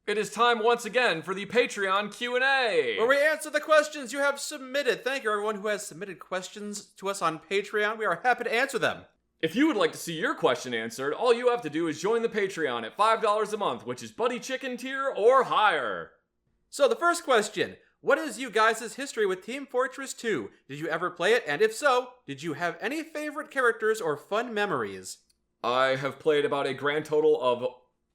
It is time once again for the Patreon Q&A. Where we answer the questions you have submitted. Thank you, everyone who has submitted questions to us on Patreon. We are happy to answer them. If you would like to see your question answered, all you have to do is join the Patreon at $5 a month, which is Buddy Chicken tier or higher. So the first question, what is you guys' history with Team Fortress 2? Did you ever play it? And if so, did you have any favorite characters or fun memories? I have played about a grand total of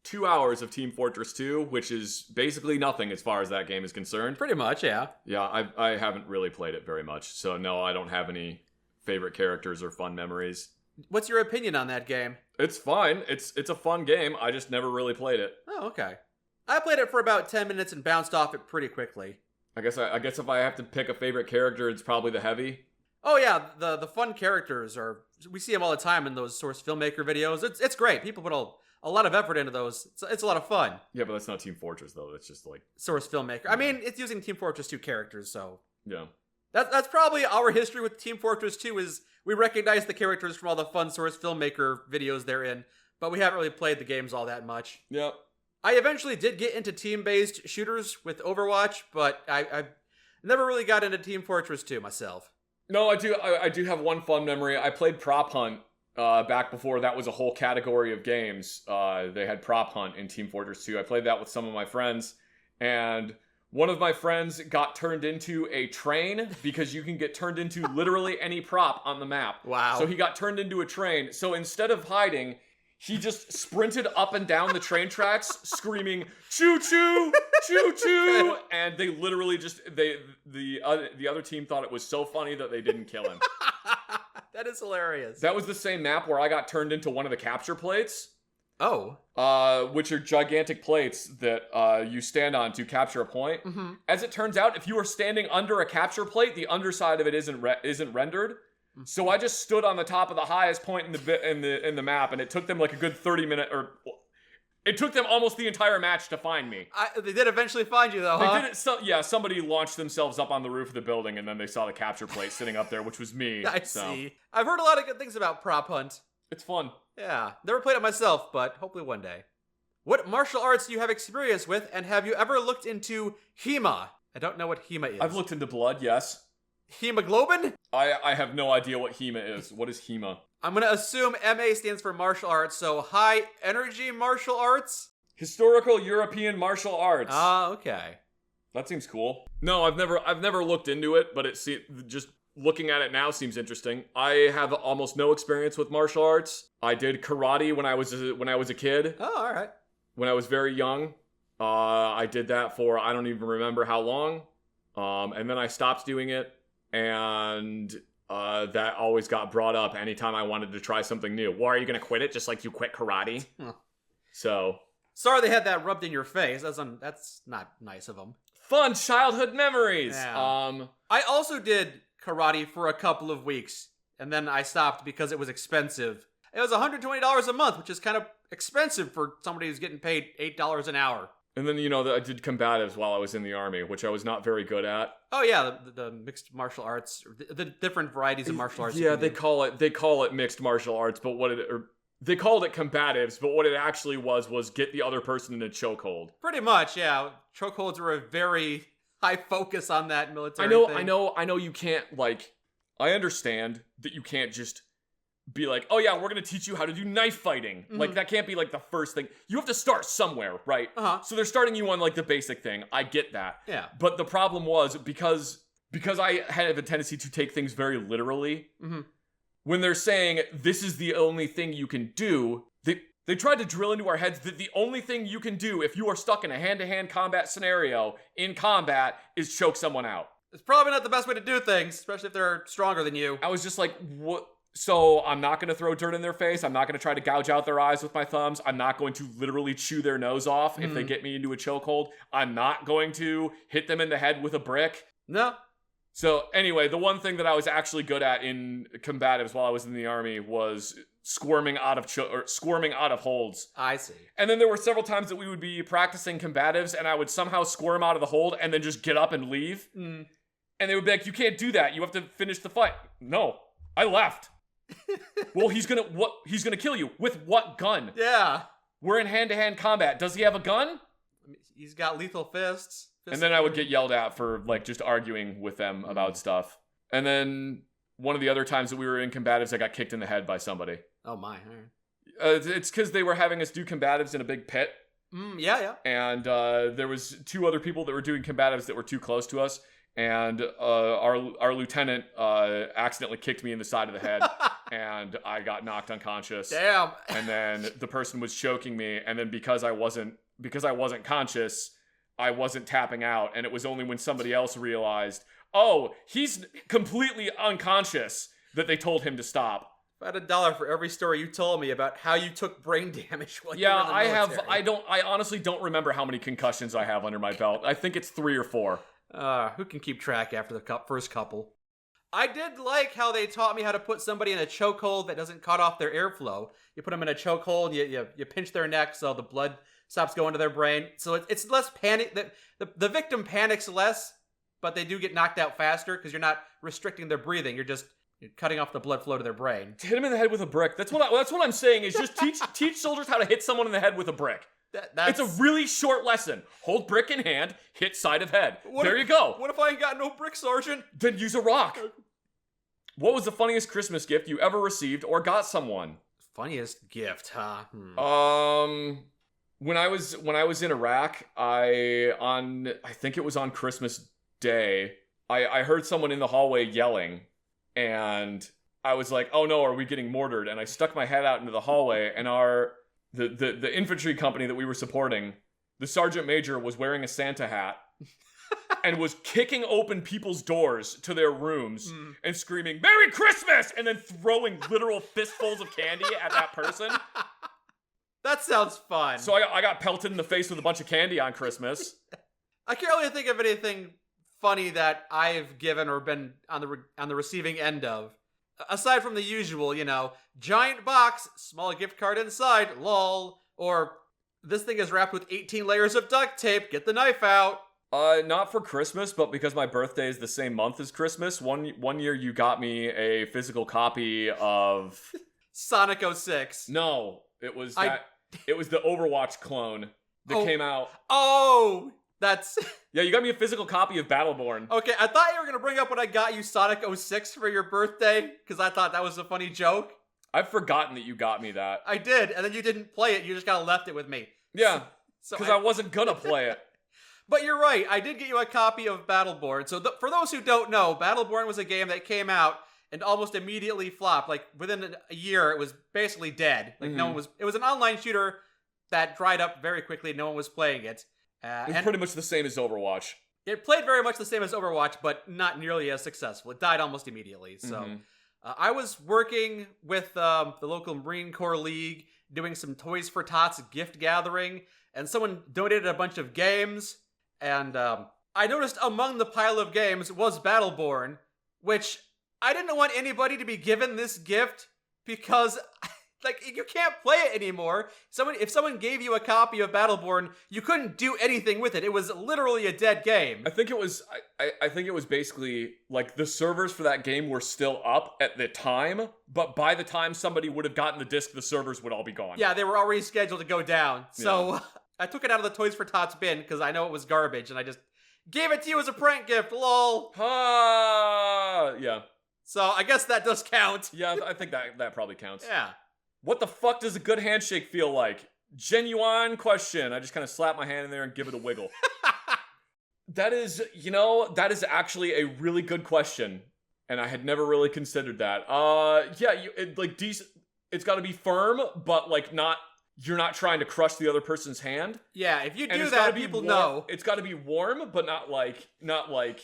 2 hours of Team Fortress 2, which is basically nothing as far as that game is concerned. Pretty much, yeah. Yeah, I haven't really played it very much, so no, I don't have any favorite characters or fun memories. What's your opinion on that game? It's fine. It's a fun game. I just never really played it. Oh, okay. I played it for about 10 minutes and bounced off it pretty quickly. I guess if I have to pick a favorite character, it's probably the Heavy. Oh yeah, the fun characters we see them all the time in those Source Filmmaker videos. It's great. People put a lot of effort into those. It's a lot of fun. Yeah, but that's not Team Fortress though. That's just like Source Filmmaker. I mean, it's using Team Fortress 2 characters, so yeah. That's probably our history with Team Fortress 2 is we recognize the characters from all the fun Source Filmmaker videos they're in, but we haven't really played the games all that much. Yep. I eventually did get into team-based shooters with Overwatch, but I never really got into Team Fortress 2 myself. No, I do have one fun memory. I played Prop Hunt back before that was a whole category of games. They had Prop Hunt in Team Fortress 2. I played that with some of my friends, and one of my friends got turned into a train because you can get turned into literally any prop on the map. Wow. So he got turned into a train. So instead of hiding, he just sprinted up and down the train tracks screaming, choo-choo, choo-choo. And they literally just, the other team thought it was so funny that they didn't kill him. That is hilarious. That was the same map where I got turned into one of the capture plates. Oh. Which are gigantic plates that you stand on to capture a point. Mm-hmm. As it turns out, if you are standing under a capture plate, the underside of it isn't rendered. So I just stood on the top of the highest point in the map, and it took them like a good 30-minute, or it took them almost the entire match to find me. They did eventually find you, though, huh? They did it. Yeah, somebody launched themselves up on the roof of the building, and then they saw the capture plate sitting up there, which was me. I see. I've heard a lot of good things about Prop Hunt. It's fun. Yeah, never played it myself, but hopefully one day. What martial arts do you have experience with, and have you ever looked into HEMA? I don't know what HEMA is. I've looked into blood, yes. Hemoglobin? I have no idea what HEMA is. What is HEMA? I'm gonna assume MA stands for martial arts, so high energy martial arts? Historical European martial arts. Ah, okay. That seems cool. No, I've never looked into it, but just looking at it now seems interesting. I have almost no experience with martial arts. I did karate when I was a kid. Oh, all right. When I was very young, I did that for I don't even remember how long, and then I stopped doing it, and that always got brought up anytime I wanted to try something new. Why are you gonna quit it just like you quit karate? Huh. So sorry they had that rubbed in your face. That's not nice of them. Fun childhood memories. Yeah. I also did karate for a couple of weeks, and then I stopped because it was expensive. It was $120 a month, which is kind of expensive for somebody who's getting paid $8 an hour. And then, I did combatives while I was in the army, which I was not very good at. Oh yeah, the mixed martial arts, the different varieties of martial arts. Yeah, they call it mixed martial arts, but they called it combatives, but what it actually was get the other person in a chokehold. Pretty much, yeah. Chokeholds were a very high focus on that military thing. I know you can't, I understand that you can't just be like, oh yeah, we're gonna teach you how to do knife fighting. Mm-hmm. That can't be the first thing. You have to start somewhere, right? Uh-huh. So they're starting you on the basic thing. I get that. Yeah. But the problem was because I have a tendency to take things very literally, mm-hmm. when they're saying this is the only thing you can do, they tried to drill into our heads that the only thing you can do if you are stuck in a hand-to-hand combat scenario in combat is choke someone out. It's probably not the best way to do things, especially if they're stronger than you. I was just like, what? So I'm not going to throw dirt in their face. I'm not going to try to gouge out their eyes with my thumbs. I'm not going to literally chew their nose off if they get me into a chokehold. I'm not going to hit them in the head with a brick. No. So anyway, the one thing that I was actually good at in combatives while I was in the army was squirming out of holds. I see. And then there were several times that we would be practicing combatives and I would somehow squirm out of the hold and then just get up and leave. Mm. And they would be like, you can't do that. You have to finish the fight. No, I left. Well, he's gonna kill you with what gun? Yeah. We're in hand-to-hand combat. Does he have a gun? He's got lethal fists. And then I would get yelled at for like just arguing with them about stuff. And then one of the other times that we were in combatives, I got kicked in the head by somebody. Oh my. All right. It's because they were having us do combatives in a big pit. Yeah. And there was 2 other people that were doing combatives that were too close to us. And our lieutenant accidentally kicked me in the side of the head. And I got knocked unconscious. Damn. And then the person was choking me. And then because I wasn't conscious, I wasn't tapping out. And it was only when somebody else realized, oh, he's completely unconscious, that they told him to stop. If I had $1 for every story you told me about how you took brain damage while you were in the military. I honestly don't remember how many concussions I have under my belt. I think it's 3 or 4. Who can keep track after the first couple? I did like how they taught me how to put somebody in a chokehold that doesn't cut off their airflow. You put them in a chokehold, you pinch their neck so the blood stops going to their brain. So it's less panic. The victim panics less, but they do get knocked out faster because you're not restricting their breathing. You're cutting off the blood flow to their brain. Hit him in the head with a brick. That's what I'm saying is just teach soldiers how to hit someone in the head with a brick. It's a really short lesson. Hold brick in hand, hit side of head. There you go. What if I ain't got no brick, Sergeant? Then use a rock. What was the funniest Christmas gift you ever received or got someone? Funniest gift, huh? When I was in Iraq, I think it was on Christmas Day, I heard someone in the hallway yelling, and I was like, oh no, are we getting mortared? And I stuck my head out into the hallway, and the infantry company that we were supporting, the sergeant major was wearing a Santa hat and was kicking open people's doors to their rooms and screaming, Merry Christmas! And then throwing literal fistfuls of candy at that person. That sounds fun. So I got pelted in the face with a bunch of candy on Christmas. I can't really think of anything funny that I've given or been on the receiving end of. Aside from the usual, giant box, small gift card inside, lol. Or, this thing is wrapped with 18 layers of duct tape, get the knife out. Not for Christmas, but because my birthday is the same month as Christmas. One year you got me a physical copy of... Sonic 06. No, it was it was the Overwatch clone that came out. Oh! That's... Yeah, you got me a physical copy of Battleborn. Okay, I thought you were going to bring up when I got you Sonic 06 for your birthday, because I thought that was a funny joke. I've forgotten that you got me that. I did, and then you didn't play it, you just kind of left it with me. Yeah, because I wasn't gonna play it. But you're right, I did get you a copy of Battleborn. So for those who don't know, Battleborn was a game that came out and almost immediately flopped. Like, within a year, it was basically dead. Like, it was an online shooter that dried up very quickly, no one was playing it. It's pretty much the same as Overwatch. It played very much the same as Overwatch, but not nearly as successful. It died almost immediately. So I was working with the local Marine Corps League, doing some Toys for Tots gift gathering, and someone donated a bunch of games, and I noticed among the pile of games was Battleborn, which I didn't want anybody to be given this gift because... Like, you can't play it anymore. If someone gave you a copy of Battleborn, you couldn't do anything with it. It was literally a dead game. I think it was basically, like, the servers for that game were still up at the time, but by the time somebody would have gotten the disc, the servers would all be gone. Yeah, they were already scheduled to go down. So I took it out of the Toys for Tots bin because I know it was garbage, and I just gave it to you as a prank gift, lol. Yeah. So I guess that does count. Yeah, I think that probably counts. Yeah. What the fuck does a good handshake feel like? Genuine question. I just kind of slap my hand in there and give it a wiggle. That is actually a really good question. And I had never really considered that. It's got to be firm, but like you're not trying to crush the other person's hand. Yeah, if you do that, people know. It's got to be warm, but not like.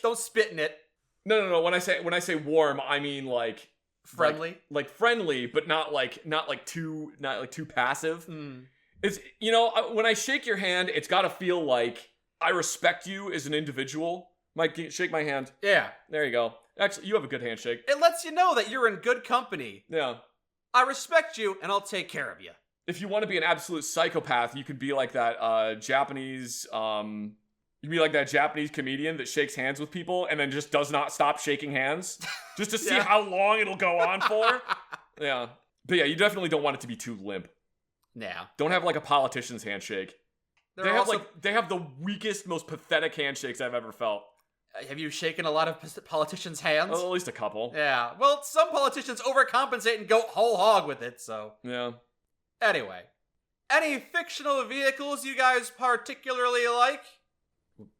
Don't spit in it. No. When I say warm, I mean like friendly, like friendly, but not too passive. It's when I shake your hand, it's got to feel like I respect you as an individual. Mike, shake my hand. Yeah, there you go. Actually, you have a good handshake. It lets you know that you're in good company. Yeah, I respect you, and I'll take care of you. If you want to be an absolute psychopath, you could be like that Japanese. You be like that Japanese comedian that shakes hands with people and then just does not stop shaking hands just to see how long it'll go on for. Yeah. But yeah, you definitely don't want it to be too limp. Yeah. Don't have like a politician's handshake. They have the weakest, most pathetic handshakes I've ever felt. Have you shaken a lot of politicians' hands? Oh, at least a couple. Yeah. Well, some politicians overcompensate and go whole hog with it, so. Yeah. Anyway, any fictional vehicles you guys particularly like?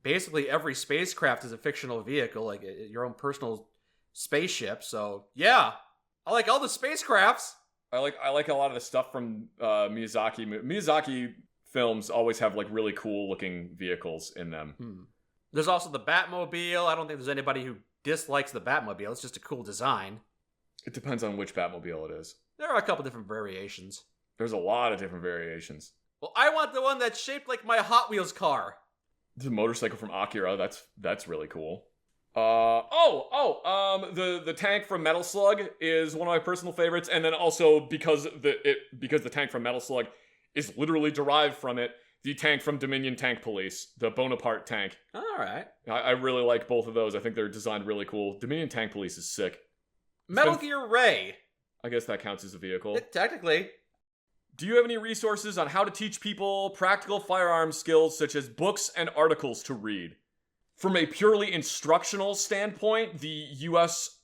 Basically, every spacecraft is a fictional vehicle, like your own personal spaceship, so yeah. I like all the spacecrafts. I like a lot of the stuff from Miyazaki. Miyazaki films always have like really cool looking vehicles in them. There's also the Batmobile. I don't think there's anybody who dislikes the Batmobile. It's just a cool design. It depends on which Batmobile it is. There are a couple different variations. There's a lot of different variations. Well, I want the one that's shaped like my Hot Wheels car. The motorcycle from Akira. That's really cool. The tank from Metal Slug is one of my personal favorites, and then also because the tank from Metal Slug is literally derived from it, the tank from Dominion Tank Police, the Bonaparte tank. All right. I really like both of those. I think they're designed really cool. Dominion Tank Police is sick. Metal Gear Ray. I guess that counts as a vehicle. Technically. Do you have any resources on how to teach people practical firearms skills such as books and articles to read? From a purely instructional standpoint, the U.S.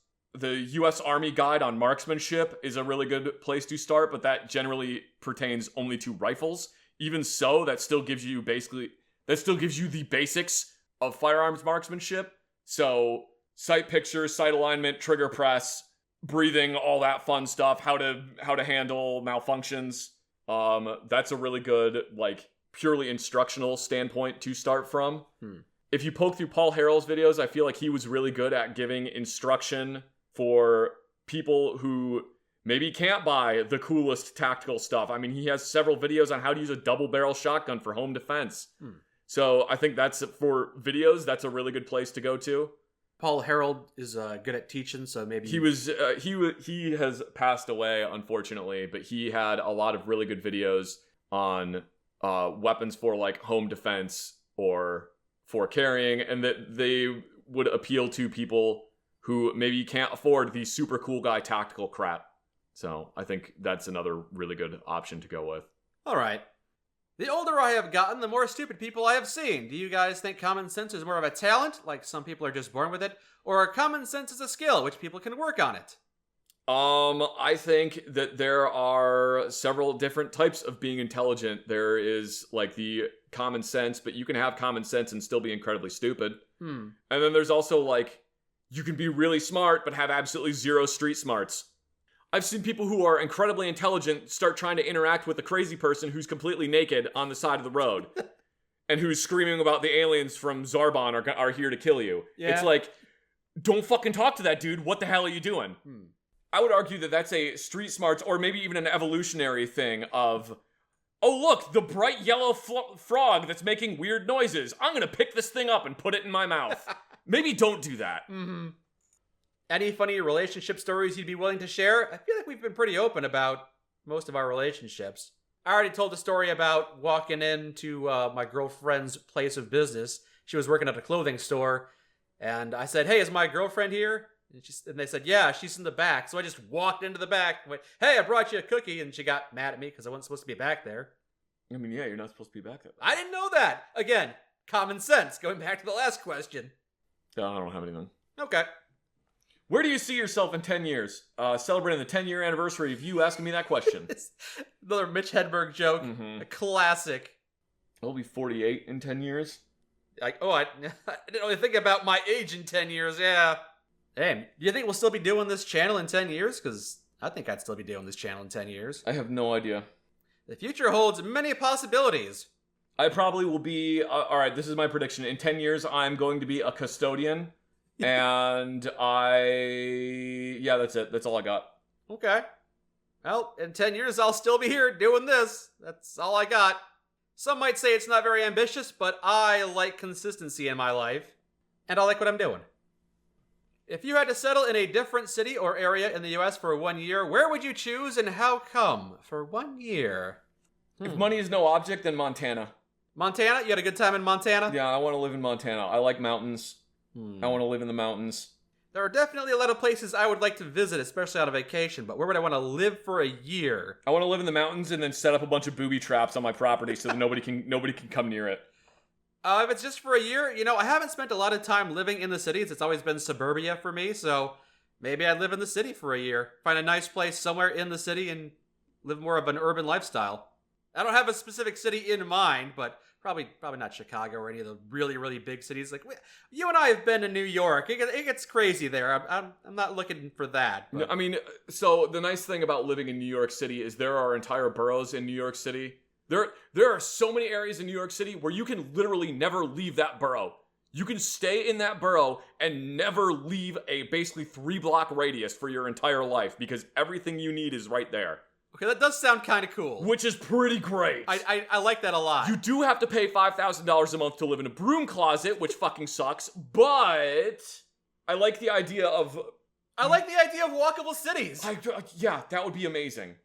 Army Guide on Marksmanship is a really good place to start, but that generally pertains only to rifles. Even so, that still gives you the basics of firearms marksmanship. So, sight picture, sight alignment, trigger press, breathing, all that fun stuff, how to handle malfunctions. That's a really good, like, purely instructional standpoint to start from. If you poke through Paul Harrell's videos, I feel like he was really good at giving instruction for people who maybe can't buy the coolest tactical stuff. I mean, he has several videos on how to use a double-barrel shotgun for home defense. So I think for videos, that's a really good place to go to. Paul Harrell is good at teaching, so maybe... He has passed away, unfortunately, but he had a lot of really good videos on weapons for, like, home defense or for carrying, and that they would appeal to people who maybe can't afford the super cool guy tactical crap. So I think that's another really good option to go with. All right. The older I have gotten, the more stupid people I have seen. Do you guys think common sense is more of a talent, like some people are just born with it, or common sense is a skill, which people can work on it? I think that there are several different types of being intelligent. There is, like, the common sense, but you can have common sense and still be incredibly stupid. And then there's also, like, you can be really smart, but have absolutely zero street smarts. I've seen people who are incredibly intelligent start trying to interact with a crazy person who's completely naked on the side of the road. And who's screaming about the aliens from Zarbon are here to kill you. Yeah. It's like, don't fucking talk to that dude. What the hell are you doing? I would argue that that's a street smarts or maybe even an evolutionary thing of, oh, look, the bright yellow frog that's making weird noises. I'm going to pick this thing up and put it in my mouth. Maybe don't do that. Any funny relationship stories you'd be willing to share? I feel like we've been pretty open about most of our relationships. I already told the story about walking into my girlfriend's place of business. She was working at a clothing store, and I said, hey, is my girlfriend here? And they said, yeah, she's in the back. So I just walked into the back and went, hey, I brought you a cookie. And she got mad at me because I wasn't supposed to be back there. I mean, yeah, you're not supposed to be back there. I didn't know that. Again, common sense. Going back to the last question. No, I don't have anything. Okay. Where do you see yourself in 10 years? Celebrating the 10-year anniversary of you asking me that question. Another Mitch Hedberg joke. A classic. I'll be 48 in 10 years. I didn't really think about my age in 10 years, yeah. Hey, do you think we'll still be doing this channel in 10 years? Because I think I'd still be doing this channel in 10 years. I have no idea. The future holds many possibilities. I probably will be... Alright, this is my prediction. In 10 years, I'm going to be a custodian. And yeah, that's it. That's all I got. Okay. Well, in 10 years, I'll still be here doing this. That's all I got. Some might say it's not very ambitious, but I like consistency in my life. And I like what I'm doing. If you had to settle in a different city or area in the U.S. for 1 year, where would you choose and how come? For 1 year. If money is no object, then Montana. Montana? You had a good time in Montana? Yeah, I want to live in Montana. I like mountains. I want to live in the mountains. There are definitely a lot of places I would like to visit, especially on a vacation, but where would I want to live for a year? I want to live in the mountains and then set up a bunch of booby traps on my property so that nobody can come near it. If it's just for a year, I haven't spent a lot of time living in the cities. It's always been suburbia for me, so maybe I'd live in the city for a year. Find a nice place somewhere in the city and live more of an urban lifestyle. I don't have a specific city in mind, but probably not Chicago or any of the really, really big cities. Like, you and I have been to New York. It gets crazy there. I'm not looking for that. But. I mean, so the nice thing about living in New York City is there are entire boroughs in New York City. There are so many areas in New York City where you can literally never leave that borough. You can stay in that borough and never leave a basically 3-block radius for your entire life because everything you need is right there. Okay, that does sound kind of cool. Which is pretty great. I like that a lot. You do have to pay $5,000 a month to live in a broom closet, which fucking sucks, but I like the idea of... walkable cities. Yeah, that would be amazing.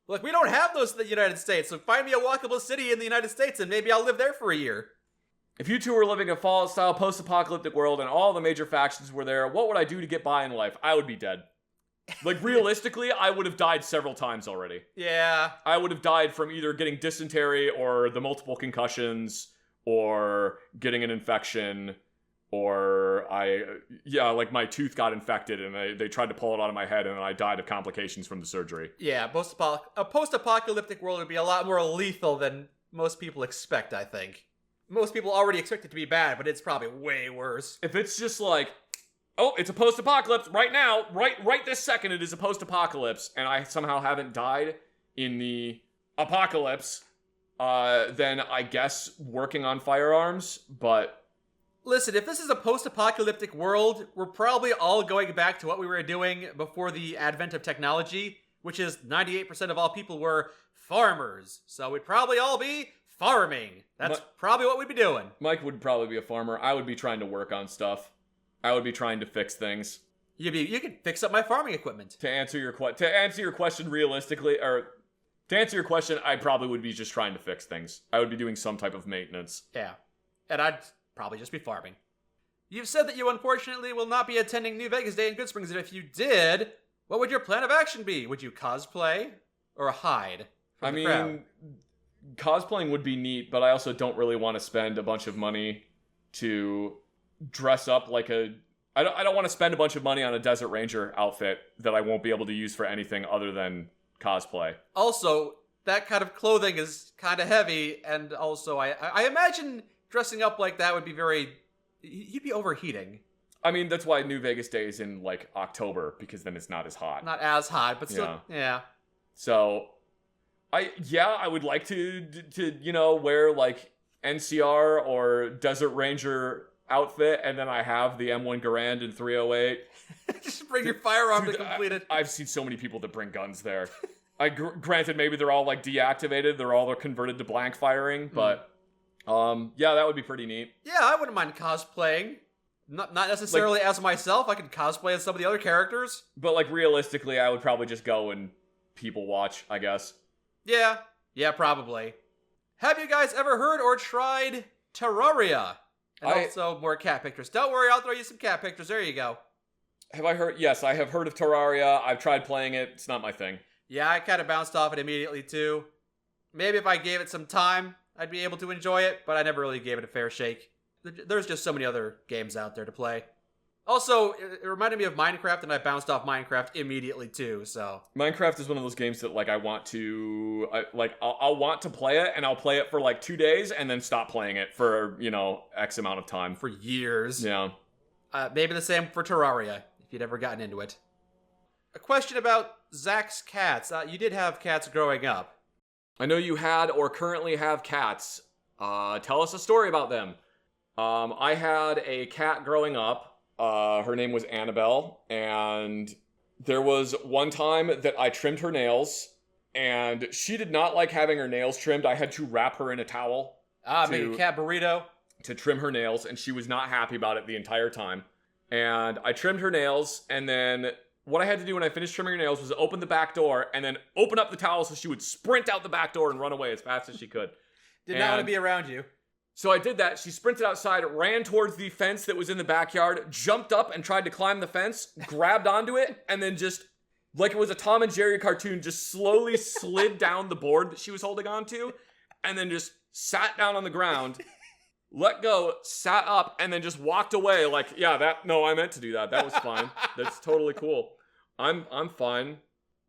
Look, we don't have those in the United States, so find me a walkable city in the United States and maybe I'll live there for a year. If you two were living a Fallout-style post-apocalyptic world and all the major factions were there, what would I do to get by in life? I would be dead. Like, realistically, I would have died several times already. Yeah. I would have died from either getting dysentery or the multiple concussions or getting an infection or like my tooth got infected and they tried to pull it out of my head and I died of complications from the surgery. Yeah, a post-apocalyptic world would be a lot more lethal than most people expect, I think. Most people already expect it to be bad, but it's probably way worse. If it's just like, oh, it's a post-apocalypse right now, right this second it is a post-apocalypse, and I somehow haven't died in the apocalypse, then I guess working on firearms, but... Listen, if this is a post-apocalyptic world, we're probably all going back to what we were doing before the advent of technology, which is 98% of all people were farmers. So we'd probably all be farming. That's probably what we'd be doing. Mike would probably be a farmer. I would be trying to work on stuff. I would be trying to fix things. You could fix up my farming equipment. To answer your question realistically, or to answer your question, I probably would be just trying to fix things. I would be doing some type of maintenance. Yeah. And I'd probably just be farming. You've said that you unfortunately will not be attending New Vegas Day in Good Springs, and if you did, what would your plan of action be? Would you cosplay or hide from the crowd? Cosplaying would be neat, but I also don't really want to spend a bunch of money to dress up like a... I don't want to spend a bunch of money on a Desert Ranger outfit that I won't be able to use for anything other than cosplay. Also, that kind of clothing is kind of heavy, and also I imagine dressing up like that would be you'd be overheating. I mean, that's why New Vegas Day is in, like, October, because then it's not as hot. Not as hot, but still, yeah. So, I would like to wear, like, NCR or Desert Ranger outfit, and then I have the M1 Garand in 308. Just bring your firearm to complete it. I've seen so many people that bring guns there. Granted, maybe they're all, like, deactivated, they're all converted to blank firing, but... yeah, that would be pretty neat. Yeah, I wouldn't mind cosplaying. Not necessarily as myself. I could cosplay as some of the other characters. But, like, realistically, I would probably just go and people watch, I guess. Yeah, probably. Have you guys ever heard or tried Terraria? And also more cat pictures. Don't worry, I'll throw you some cat pictures. There you go. Have I heard? Yes, I have heard of Terraria. I've tried playing it. It's not my thing. Yeah, I kind of bounced off it immediately, too. Maybe if I gave it some time, I'd be able to enjoy it, but I never really gave it a fair shake. There's just so many other games out there to play. Also, it reminded me of Minecraft, and I bounced off Minecraft immediately, too, so... Minecraft is one of those games that, like, I'll want to play it, and I'll play it for, like, 2 days, and then stop playing it for, X amount of time. For years. Yeah. Maybe the same for Terraria, if you'd ever gotten into it. A question about Zach's cats. You did have cats growing up. I know you had or currently have cats. Tell us a story about them. I had a cat growing up. Her name was Annabelle, and there was one time that I trimmed her nails, and she did not like having her nails trimmed. I had to wrap her in a towel. Make a cat burrito. To trim her nails, and she was not happy about it the entire time. And I trimmed her nails, and then what I had to do when I finished trimming her nails was open the back door, and then open up the towel so she would sprint out the back door and run away as fast as she could. Did not want to be around you. So I did that. She sprinted outside, ran towards the fence that was in the backyard, jumped up and tried to climb the fence, grabbed onto it, and then just, like it was a Tom and Jerry cartoon, just slowly slid down the board that she was holding onto, and then just sat down on the ground, let go, sat up, and then just walked away like, yeah, I meant to do that. That was fine. That's totally cool. I'm fine.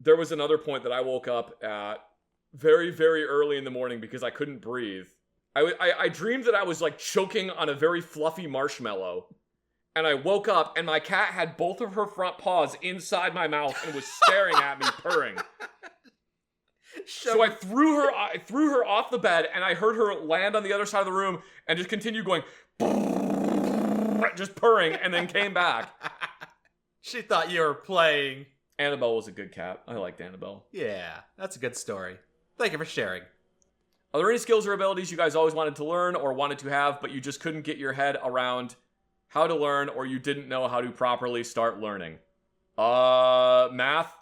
There was another point that I woke up at very, very early in the morning because I couldn't breathe. I dreamed that I was like choking on a very fluffy marshmallow. And I woke up and my cat had both of her front paws inside my mouth and was staring at me, purring. So I threw her off the bed and I heard her land on the other side of the room and just continue going, just purring, and then came back. She thought you were playing. Annabelle was a good cat. I liked Annabelle. Yeah, that's a good story. Thank you for sharing. Are there any skills or abilities you guys always wanted to learn or wanted to have, but you just couldn't get your head around how to learn, or you didn't know how to properly start learning? Math?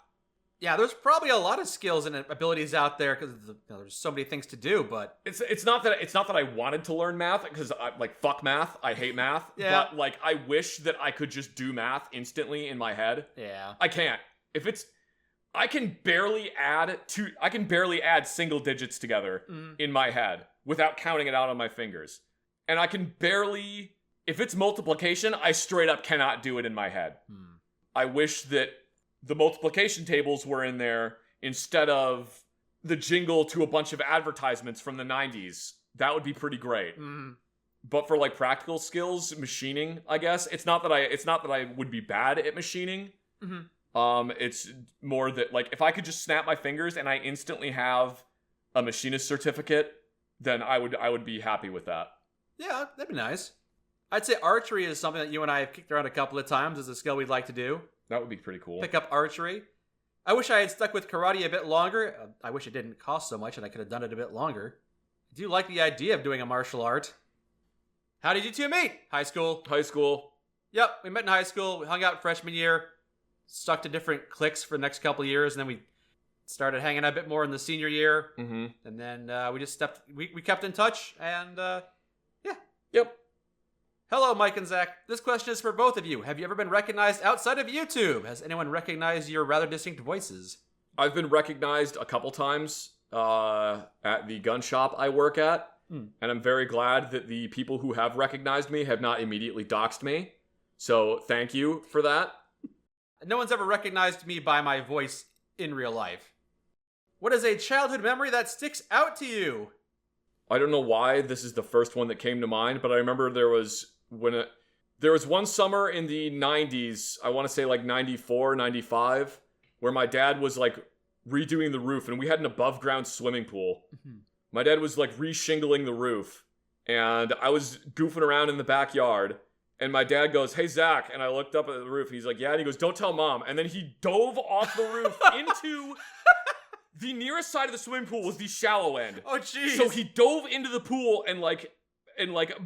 Yeah, there's probably a lot of skills and abilities out there because there's so many things to do, but it's not that I wanted to learn math, because fuck math. I hate math. Yeah. But like I wish that I could just do math instantly in my head. Yeah. I can't. I can barely add single digits together in my head without counting it out on my fingers. And I can barely, if it's multiplication, I straight up cannot do it in my head. I wish that the multiplication tables were in there instead of the jingle to a bunch of advertisements from the 90s. That would be pretty great. But for like practical skills, machining, I guess, it's not that I would be bad at machining. It's more that, like, if I could just snap my fingers and I instantly have a machinist certificate, then I would be happy with that. Yeah, that'd be nice. I'd say archery is something that you and I have kicked around a couple of times as a skill we'd like to do. That would be pretty cool. Pick up archery. I wish I had stuck with karate a bit longer. I wish it didn't cost so much and I could have done it a bit longer. I do like the idea of doing a martial art. How did you two meet? High school. High school. Yep, we met in high school. We hung out freshman year. Stuck to different cliques for the next couple of years, and then we started hanging out a bit more in the senior year. And then we just we kept in touch, and yeah. Yep. Hello, Mike and Zach. This question is for both of you. Have you ever been recognized outside of YouTube? Has anyone recognized your rather distinct voices? I've been recognized a couple times at the gun shop I work at, and I'm very glad that the people who have recognized me have not immediately doxed me. So thank you for that. No one's ever recognized me by my voice in real life. What is a childhood memory that sticks out to you? I don't know why this is the first one that came to mind, but I remember there was one summer in the 90s, I want to say like 94, 95, where my dad was like redoing the roof, and we had an above ground swimming pool. My dad was like re-shingling the roof, and I was goofing around in the backyard. And my dad goes, "Hey, Zach." And I looked up at the roof. He's like, "Yeah." And he goes, "Don't tell Mom." And then he dove off the roof into the nearest side of the swimming pool was the shallow end. Oh, jeez. So he dove into the pool and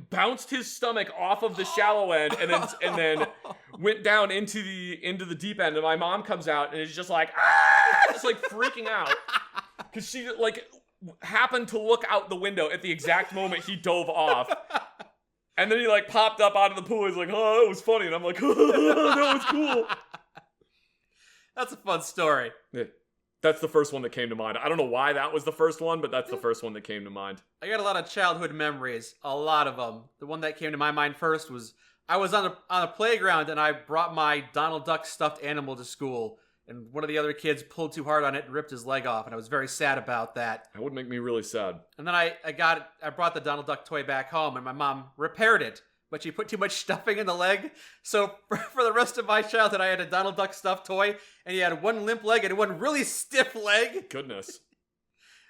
bounced his stomach off of the shallow end and then went down into the deep end. And my mom comes out and is just like, ah! Just like freaking out. Because she like happened to look out the window at the exact moment he dove off. And then he like popped up out of the pool. He's like, "Oh, that was funny." And I'm like, "Oh, that was cool." That's a fun story. Yeah, that's the first one that came to mind. I don't know why that was the first one, but that's the first one that came to mind. I got a lot of childhood memories. A lot of them. The one that came to my mind first was I was on a playground and I brought my Donald Duck stuffed animal to school. And one of the other kids pulled too hard on it and ripped his leg off. And I was very sad about that. That would make me really sad. And then I brought the Donald Duck toy back home and my mom repaired it. But she put too much stuffing in the leg. So for the rest of my childhood, I had a Donald Duck stuffed toy. And he had one limp leg and one really stiff leg. Goodness.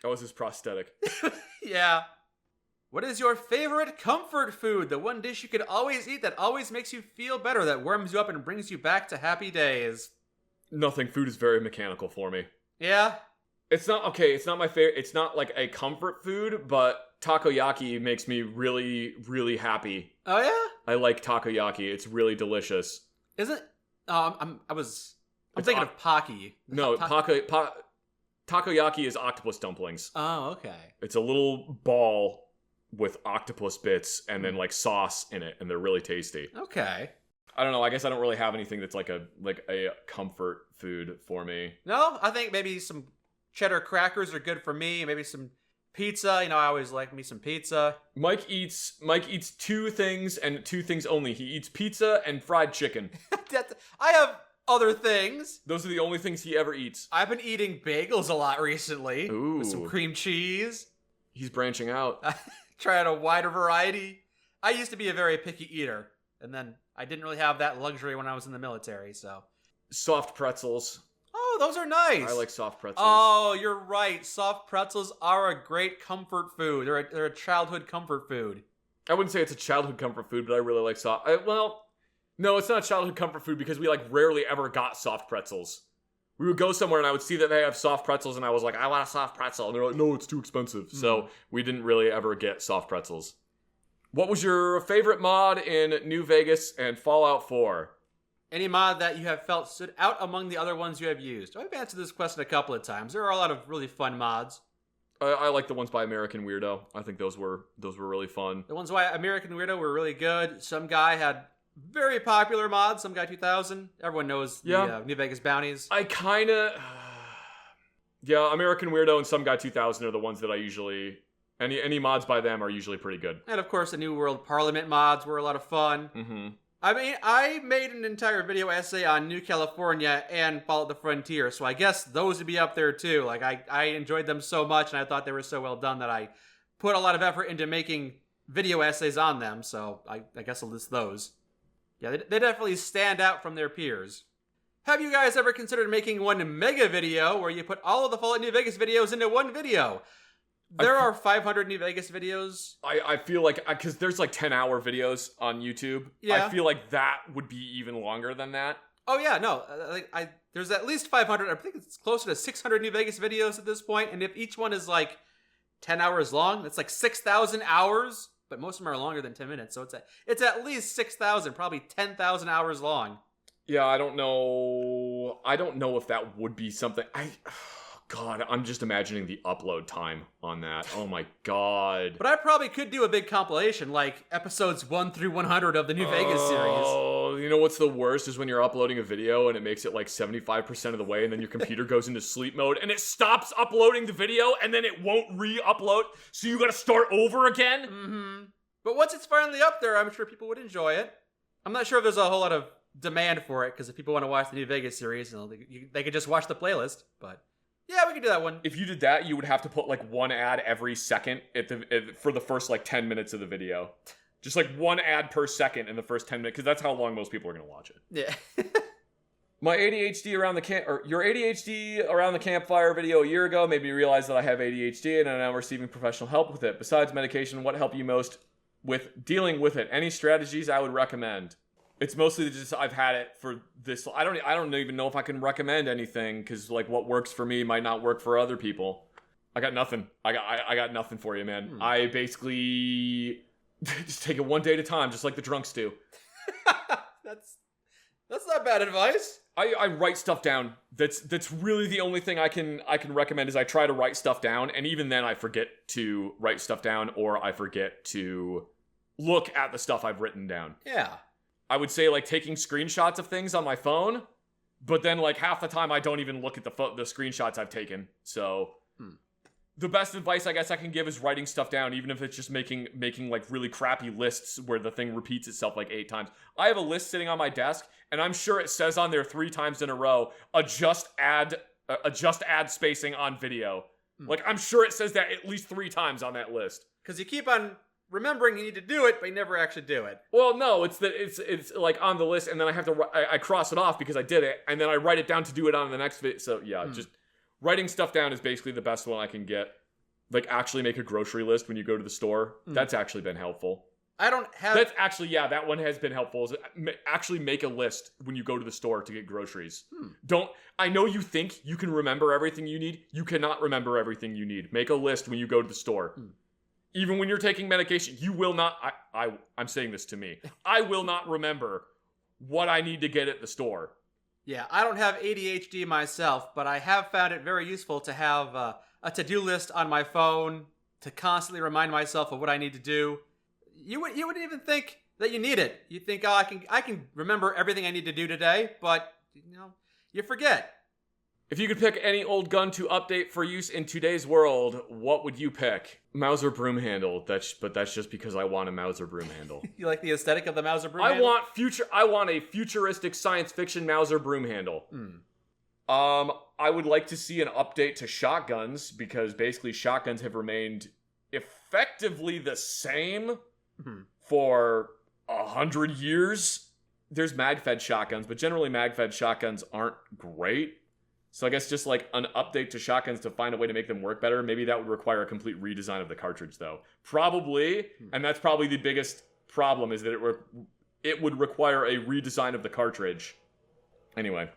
That was his prosthetic. Yeah. What is your favorite comfort food? The one dish you could always eat that always makes you feel better, that warms you up and brings you back to happy days. Nothing. Food is very mechanical for me. Yeah? It's not my favorite. It's not like a comfort food, but takoyaki makes me really, really happy. Oh, yeah? I like takoyaki. It's really delicious. Is it? I'm thinking of Pocky. No, takoyaki is octopus dumplings. Oh, okay. It's a little ball with octopus bits and then like sauce in it, and they're really tasty. Okay. I don't know. I guess I don't really have anything that's like a comfort food for me. No, I think maybe some cheddar crackers are good for me. Maybe some pizza. You know, I always like me some pizza. Mike eats 2 things and 2 things only. He eats pizza and fried chicken. I have other things. Those are the only things he ever eats. I've been eating bagels a lot recently. Ooh. With some cream cheese. He's branching out. Trying a wider variety. I used to be a very picky eater, and then I didn't really have that luxury when I was in the military, so. Soft pretzels. Oh, those are nice. I like soft pretzels. Oh, you're right. Soft pretzels are a great comfort food. They're a childhood comfort food. I wouldn't say it's a childhood comfort food, but I really like soft. Well, no, it's not childhood comfort food because we like rarely ever got soft pretzels. We would go somewhere and I would see that they have soft pretzels and I was like, I want a soft pretzel. And they're like, no, it's too expensive. So we didn't really ever get soft pretzels. What was your favorite mod in New Vegas and Fallout 4? Any mod that you have felt stood out among the other ones you have used? I've answered this question a couple of times. There are a lot of really fun mods. I like the ones by American Weirdo. I think those were really fun. The ones by American Weirdo were really good. Some guy had very popular mods. Some guy 2000. Everyone knows the New Vegas bounties. I kind of... Yeah, American Weirdo and Some Guy 2000 are the ones that I usually... Any mods by them are usually pretty good. And of course, the New World Parliament mods were a lot of fun. Mm-hmm. I mean, I made an entire video essay on New California and Fallout the Frontier, so I guess those would be up there too. Like, I enjoyed them so much, and I thought they were so well done that I put a lot of effort into making video essays on them, so I guess I'll list those. Yeah, they definitely stand out from their peers. Have you guys ever considered making one mega video where you put all of the Fallout New Vegas videos into one video? There are 500 New Vegas videos. I feel like, because there's like 10-hour videos on YouTube. Yeah. I feel like that would be even longer than that. Oh yeah, no. There's at least 500. I think it's closer to 600 New Vegas videos at this point. And if each one is like 10 hours long, that's like 6,000 hours. But most of them are longer than 10 minutes. So it's at least 6,000, probably 10,000 hours long. Yeah, I don't know. I don't know if that would be something. God, I'm just imagining the upload time on that. Oh my God. But I probably could do a big compilation, like episodes 1 through 100 of the New Vegas series. Oh, you know what's the worst is when you're uploading a video and it makes it like 75% of the way and then your computer goes into sleep mode and it stops uploading the video and then it won't re-upload, so you gotta start over again? Mm-hmm. But once it's finally up there, I'm sure people would enjoy it. I'm not sure if there's a whole lot of demand for it, because if people want to watch the New Vegas series, they could just watch the playlist, but... Yeah, we could do that one. If you did that, you would have to put like one ad every second for the first like 10 minutes of the video. Just like one ad per second in the first 10 minutes, because that's how long most people are going to watch it. Yeah. My ADHD around the your ADHD around the campfire video a year ago made me realize that I have ADHD and I'm now receiving professional help with it. Besides medication, what helped you most with dealing with it? Any strategies I would recommend? It's mostly just I've had it for this. I don't even know if I can recommend anything, because like what works for me might not work for other people. I got nothing. I got nothing for you, man. I basically just take it one day at a time, just like the drunks do. That's not bad advice. I write stuff down. That's really the only thing I can recommend is I try to write stuff down, and even then I forget to write stuff down, or I forget to look at the stuff I've written down. Yeah. I would say like taking screenshots of things on my phone, but then like half the time I don't even look at the screenshots I've taken. So the best advice I guess I can give is writing stuff down, even if it's just making like really crappy lists where the thing repeats itself like 8 times. I have a list sitting on my desk, and I'm sure it says on there 3 times in a row, adjust ad spacing on video. Like I'm sure it says that at least 3 times on that list. Because you keep on remembering you need to do it, but you never actually do it. Well, no, it's like on the list, and then I have to I cross it off because I did it, and then I write it down to do it on the next video. So yeah, just writing stuff down is basically the best one I can get. Like actually make a grocery list when you go to the store. That's actually been helpful. I don't have... That's actually, yeah, that one has been helpful. Is actually make a list when you go to the store to get groceries. I know you think you can remember everything you need. You cannot remember everything you need. Make a list when you go to the store. Even when you're taking medication, you will not... I'm saying this to me. I will not remember what I need to get at the store. Yeah, I don't have ADHD myself, but I have found it very useful to have a to-do list on my phone to constantly remind myself of what I need to do. You wouldn't even think that you need it. You think, oh, I can remember everything I need to do today, but you forget. If you could pick any old gun to update for use in today's world, what would you pick? Mauser broom handle. But that's just because I want a Mauser broom handle. You like the aesthetic of the Mauser broom handle? I want a futuristic science fiction Mauser broom handle. I would like to see an update to shotguns, because basically shotguns have remained effectively the same for 100 years. There's mag-fed shotguns, but generally mag-fed shotguns aren't great. So I guess just like an update to shotguns to find a way to make them work better. Maybe that would require a complete redesign of the cartridge, though. Probably, and that's probably the biggest problem, is that it would require a redesign of the cartridge. Anyway.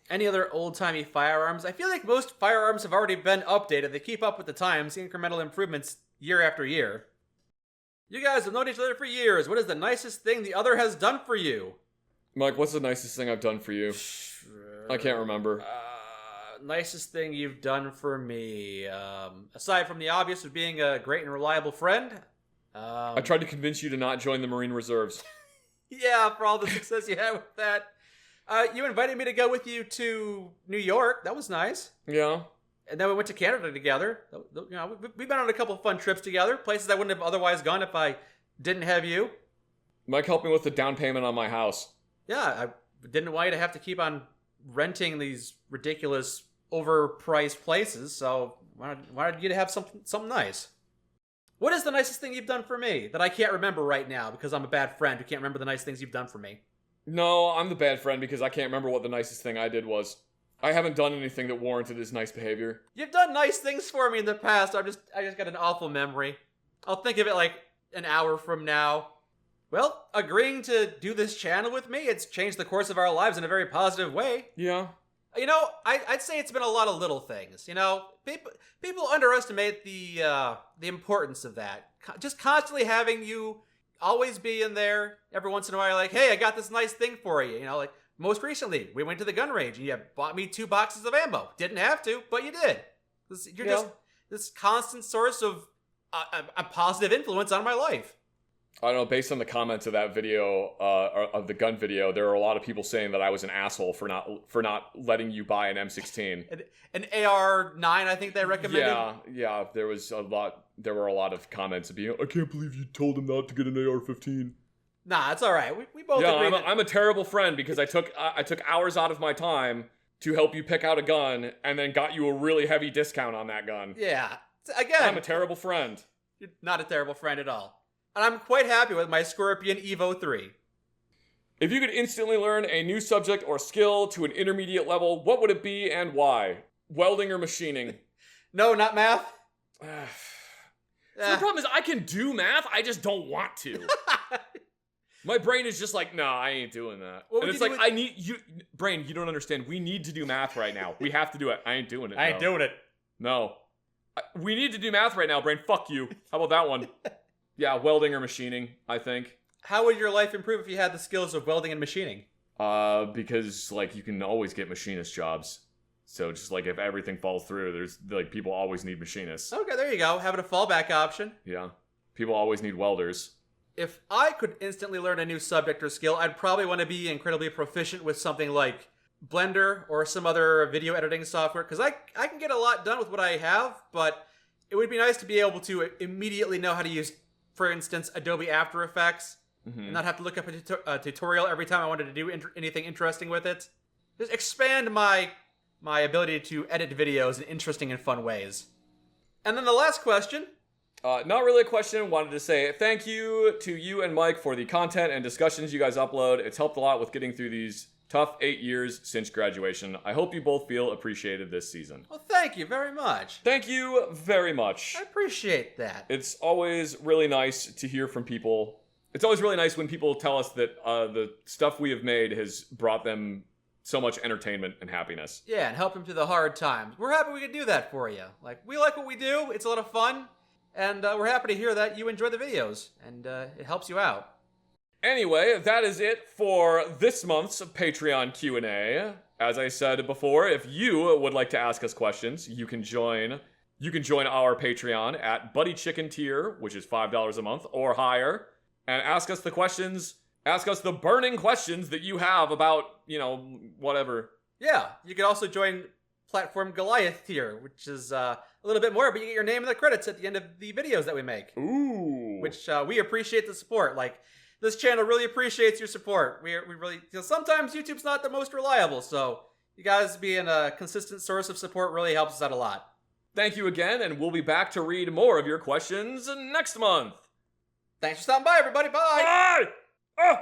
Any other old-timey firearms? I feel like most firearms have already been updated. They keep up with the times, incremental improvements year after year. You guys have known each other for years. What is the nicest thing the other has done for you? Mike, what's the nicest thing I've done for you? I can't remember. Nicest thing you've done for me. Aside from the obvious of being a great and reliable friend. I tried to convince you to not join the Marine Reserves. Yeah, for all the success you had with that. You invited me to go with you to New York. That was nice. Yeah. And then we went to Canada together. We've been on a couple fun trips together. Places I wouldn't have otherwise gone if I didn't have you. Mike helped me with the down payment on my house. Yeah, I didn't want you to have to keep on renting these ridiculous, overpriced places, so wanted you to have something nice. What is the nicest thing you've done for me that I can't remember right now because I'm a bad friend who can't remember the nice things you've done for me? No, I'm the bad friend because I can't remember what the nicest thing I did was. I haven't done anything that warranted his nice behavior. You've done nice things for me in the past. I just got an awful memory. I'll think of it like an hour from now. Well, agreeing to do this channel with me, it's changed the course of our lives in a very positive way. Yeah. I'd say it's been a lot of little things. People underestimate the importance of that. Just constantly having you always be in there. Every once in a while, you're like, hey, I got this nice thing for you. Like most recently, we went to the gun range and you bought me 2 boxes of ammo. Didn't have to, but you did. You're just this constant source of a positive influence on my life. I don't know, based on the comments of that video, of the gun video, there are a lot of people saying that I was an asshole for not letting you buy an M16. An AR-9, I think they recommended. Yeah, there were a lot of comments of being, I can't believe you told him not to get an AR-15. Nah, it's all right. We both agree. I'm a terrible friend because I took hours out of my time to help you pick out a gun and then got you a really heavy discount on that gun. Yeah. Again, I'm a terrible friend. You're not a terrible friend at all. And I'm quite happy with my Scorpion Evo 3. If you could instantly learn a new subject or skill to an intermediate level, what would it be and why? Welding or machining? No, not math. So the problem is I can do math, I just don't want to. My brain is just like, nah, I ain't doing that. And it's like, I need you, brain, you don't understand. We need to do math right now. We have to do it. I ain't doing it. I ain't doing it. No. We need to do math right now, brain. Fuck you. How about that one? Yeah, welding or machining, I think. How would your life improve if you had the skills of welding and machining? Because, you can always get machinist jobs. So just, if everything falls through, there's, people always need machinists. Okay, there you go. Having a fallback option. Yeah. People always need welders. If I could instantly learn a new subject or skill, I'd probably want to be incredibly proficient with something like Blender or some other video editing software. Because I can get a lot done with what I have, but it would be nice to be able to immediately know how to use, for instance, Adobe After Effects, and not have to look up a tutorial every time I wanted to do anything interesting with it. Just expand my ability to edit videos in interesting and fun ways. And then the last question. Not really a question. Wanted to say thank you to you and Mike for the content and discussions you guys upload. It's helped a lot with getting through these tough 8 years since graduation. I hope you both feel appreciated this season. Well, thank you very much. Thank you very much. I appreciate that. It's always really nice to hear from people. It's always really nice when people tell us that the stuff we have made has brought them so much entertainment and happiness. Yeah, and help them through the hard times. We're happy we could do that for you. We like what we do. It's a lot of fun. And we're happy to hear that you enjoy the videos. And it helps you out. Anyway, that is it for this month's Patreon Q&A. As I said before, if you would like to ask us questions, you can join You can join our Patreon at Buddy Chicken tier, which is $5 a month or higher, and ask us the questions, ask us the burning questions that you have about, whatever. Yeah, you can also join Platform Goliath tier, which is a little bit more, but you get your name in the credits at the end of the videos that we make. Ooh. Which we appreciate the support. Like, this channel really appreciates your support. We really, sometimes YouTube's not the most reliable, so you guys being a consistent source of support really helps us out a lot. Thank you again, and we'll be back to read more of your questions next month. Thanks for stopping by, everybody. Bye! Bye!